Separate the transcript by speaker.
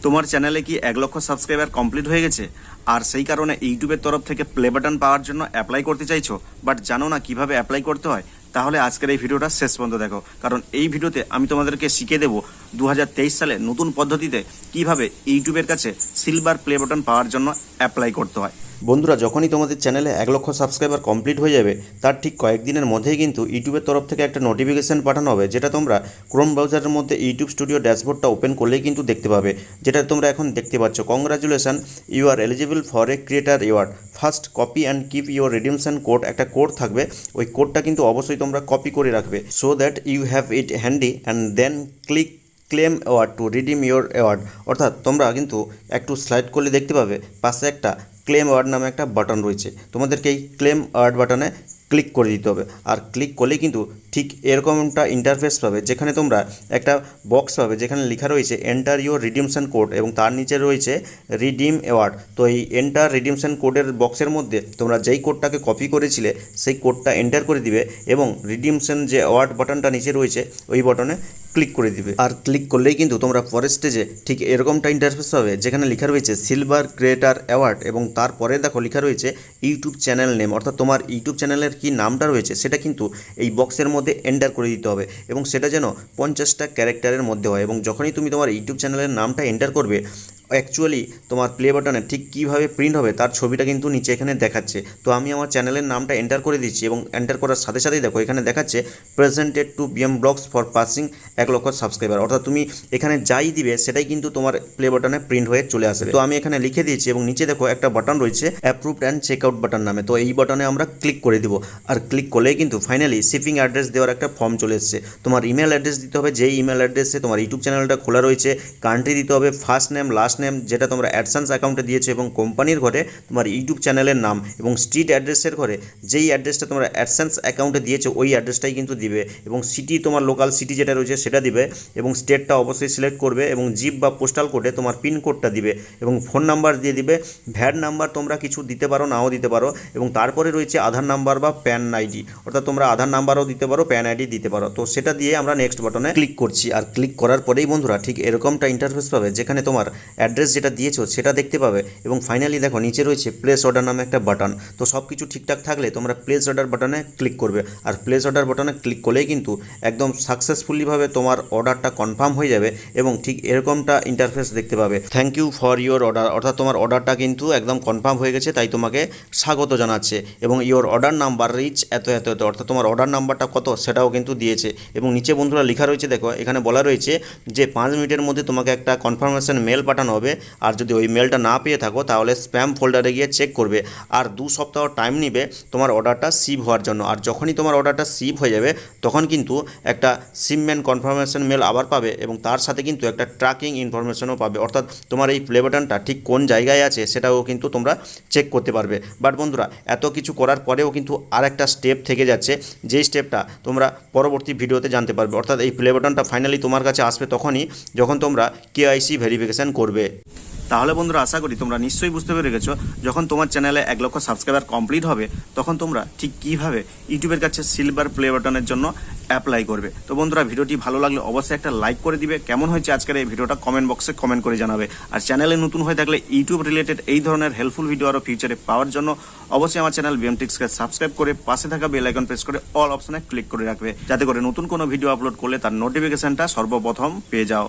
Speaker 1: তোমার চ্যানেলে কি 1 লক্ষ সাবস্ক্রাইবার কমপ্লিট হয়ে গেছে আর সেই কারণে ইউটিউবের তরফ থেকে প্লে বাটন পাওয়ার জন্য অ্যাপ্লাই করতে চাইছো বাট জানো না কিভাবে অ্যাপ্লাই করতে হয়? তাহলে আজকের এই ভিডিওটা শেষ পর্যন্ত দেখো, কারণ এই ভিডিওতে আমি তোমাদেরকে শিখিয়ে দেবো 2023 সালে নতুন পদ্ধতিতে কিভাবে ইউটিউবের কাছে সিলভার প্লে বাটন পাওয়ার জন্য অ্যাপ্লাই করতে হয়। বন্ধুরা, যখনই তোমাদের চ্যানেলে 1 লক্ষ সাবস্ক্রাইবার কমপ্লিট হয়ে যাবে তার ঠিক কয়েকদিনের মধ্যেই কিন্তু ইউটিউবের তরফ থেকে একটা নোটিফিকেশন পাঠানো হবে, যেটা তোমরা ক্রোম ব্রাউজারের মধ্যে ইউটিউব স্টুডিও ড্যাশবোর্ডটা ওপেন করলেই কিন্তু দেখতে পাবে, যেটা তোমরা এখন দেখতে পাচ্ছ। Congratulation, you are eligible for a creator award, first copy and keep your redemption code. একটা কোড থাকবে, ওই কোডটা কিন্তু অবশ্যই তোমরা কপি করে রাখবে, so that you have it handy and then click claim award to redeem your award. অর্থাৎ তোমরা কিন্তু একটু স্লাইড করলে দেখতে পাবে পাশে একটা ক্লেম অ্যাওয়ার্ড নামে একটা বাটন রয়েছে, তোমাদেরকে এই ক্লেম অ্যাওয়ার্ড বাটনে ক্লিক করে দিতে হবে। আর ক্লিক করলেই কিন্তু ঠিক এরকমটা ইন্টারফেস পাবে, যেখানে তোমরা একটা বক্স পাবে যেখানে লেখা রয়েছে এন্টার ইউর রিডিমশন কোড এবং তার নিচে রয়েছে রিডিম অ্যাওয়ার্ড। তো এই এন্টার রিডিমশন কোডের বক্সের মধ্যে তোমরা যেই কোডটাকে কপি করেছিলে সেই কোডটা এন্টার করে দিবে এবং রিডিমশন যে অ্যাওয়ার্ড বাটনটা নিচে রয়েছে ওই বাটনে ক্লিক করে দিবে। আর ক্লিক করলেই কিন্তু তোমরা পরের স্টেজে ঠিক এরকমটা ইন্টারফেস পাবে, যেখানে লেখা রয়েছে সিলভার ক্রিয়েটার অ্যাওয়ার্ড এবং তারপরে দেখো লেখা রয়েছে ইউটিউব চ্যানেল নেম। অর্থাৎ তোমার ইউটিউব চ্যানেলের কি নামটা রয়েছে সেটা কিন্তু এই বক্সের মধ্যে এন্টার করে দিতে হবে এবং সেটা যেন 50টা ক্যারেক্টারের মধ্যে হয়। এবং যখনই তুমি তোমার ইউটিউব চ্যানেলের নামটা এন্টার করবে, অ্যাকচুয়ালি তোমার প্লে বাটনে ঠিক কীভাবে প্রিন্ট হবে তার ছবিটা কিন্তু নিচে এখানে দেখাচ্ছে। তো আমি আমার চ্যানেলের নামটা এন্টার করে দিচ্ছি এবং এন্টার করার সাথে সাথেই দেখো এখানে দেখাচ্ছে presented to BM blogs for passing 1 lakh subscriber. অর্থাৎ তুমি এখানে যাই দিবে সেটাই কিন্তু তোমার প্লে বাটনে প্রিন্ট হয়ে চলে আসবে। তো আমি এখানে লিখে দিয়েছি এবং নিচে দেখো একটা বাটন রয়েছে approved and check out button নামে। তো এই বাটনে আমরা ক্লিক করে দিব আর ক্লিক করলেই কিন্তু ফাইনালি শিপিং অ্যাড্রেস দেওয়ার একটা ফর্ম চলে এসেছে। তোমার ইমেল অ্যাড্রেস দিতে হবে, যেই ইমেল অ্যাড্রেসে তোমার ইউটিউব চ্যানেলটা খোলা রয়েছে, কান্ট্রি দিতে হবে, ফার্স্ট নেম লাস্ট নেম যেটা তোমরা অ্যাডসেন্স অ্যাকাউন্টে দিয়েছো এবং কোম্পানির ঘরে তোমার ইউটিউব চ্যানেলের নাম এবং স্ট্রিট অ্যাড্রেসের ঘরে যেই অ্যাড্রেসটা তোমরা অ্যাডসেন্স অ্যাকাউন্টে দিয়েছো ওই অ্যাড্রেসটাই কিন্তু দিবে এবং সিটি তোমার লোকাল সিটি যেটা রয়েছে সেটা দিবে এবং স্টেটটা অবশ্যই সিলেক্ট করবে এবং জিপ বা পোস্টাল কোডে তোমার পিন কোডটা দিবে এবং ফোন নাম্বার দিয়ে দিবে। ভ্যাট নাম্বার তোমরা কিছু দিতে পারো, নাও দিতে পারো এবং তারপরে রয়েছে আধার নাম্বার বা প্যান আইডি। অর্থাৎ তোমরা আধার নাম্বারও দিতে পারো, প্যান আইডি দিতে পারো। তো সেটা দিয়ে আমরা নেক্সট বাটনে ক্লিক করছি আর ক্লিক করার পরেই বন্ধুরা ঠিক এরকমটা ইন্টারফেস পাবে, যেখানে তোমার অ্যাড্রেস যেটা দিয়েছো সেটা দেখতে পাবে এবং ফাইনালি দেখো নিচে রয়েছে প্লেস অর্ডার নামে একটা বাটন। তো সব কিছু ঠিকঠাক থাকলে তোমরা প্লেস অর্ডার বাটনে ক্লিক করবে আর প্লেস অর্ডার বাটনে ক্লিক করলেই কিন্তু একদম সাকসেসফুলিভাবে তোমার অর্ডারটা কনফার্ম হয়ে যাবে এবং ঠিক এরকমটা ইন্টারফেস দেখতে পাবে, thank you for your order. অর্থাৎ তোমার অর্ডারটা কিন্তু একদম কনফার্ম হয়ে গেছে, তাই তোমাকে স্বাগত জানাচ্ছে এবং ইওর অর্ডার নাম্বার রিচ এত এত এত। অর্থাৎ তোমার অর্ডার নাম্বারটা কত সেটাও কিন্তু দিয়েছে এবং নিচে বন্ধুরা লেখা রয়েছে, দেখো এখানে বলা রয়েছে যে 5 মিনিটের মধ্যে তোমাকে একটা কনফার্মেশন মেল পাঠানো হবে আর যদি ওই মেলটা না পেয়ে থাকো তাহলে স্প্যাম ফোল্ডারে গিয়ে চেক করবে আর 2 সপ্তাহ টাইম নেবে তোমার অর্ডারটা সিভ হওয়ার জন্য। আর যখনই তোমার অর্ডারটা সিভ হয়ে যাবে তখন কিন্তু একটা শিপমেন্ট কনফার্মেশন মেল আবার পাবে এবং তার সাথে কিন্তু একটা ট্র্যাকিং ইনফরমেশনও পাবে। অর্থাৎ তোমার এই প্লে বাটনটা ঠিক কোন জায়গায় আছে সেটাও কিন্তু তোমরা চেক করতে পারবে। বাট বন্ধুরা, এত কিছু করার পরেও কিন্তু আর একটা স্টেপ থেকে যাচ্ছে, যেই স্টেপটা তোমরা পরবর্তী ভিডিওতে জানতে পারবে। অর্থাৎ এই প্লে বাটনটা ফাইনালি তোমার কাছে আসবে তখনই যখন তোমরা কেওয়াইসি ভেরিফিকেশান করবে। তাহলে বন্ধুরা, আশা করি তোমরা নিশ্চয়ই বুঝতে পেরে গেছো যখন তোমার চ্যানেলে 1 লক্ষ সাবস্ক্রাইবার কমপ্লিট হবে তখন তোমরা ঠিক কীভাবে ইউটিউবের কাছে সিলভার প্লে বাটনের জন্য অ্যাপ্লাই করবে। তো বন্ধুরা, ভিডিওটি ভালো লাগলে অবশ্যই একটা লাইক করে দিবে। কেমন হয়েছে আজকের এই ভিডিওটা কমেন্ট বক্সে কমেন্ট করে জানাবে। আর চ্যানেলে নতুন হয়ে থাকলে ইউটিউব রিলেটেড এই ধরনের হেল্পফুল ভিডিও আরও ফিউচারে পাওয়ার জন্য অবশ্যই আমার চ্যানেল বিএমটিক্সকে সাবস্ক্রাইব করে পাশে থাকা বেল আইকন প্রেস করে অল অপশনে ক্লিক করে রাখবে, যাতে করে নতুন কোনো ভিডিও আপলোড করলে তার নোটিফিকেশনটা সর্বপ্রথম পেয়ে যাও।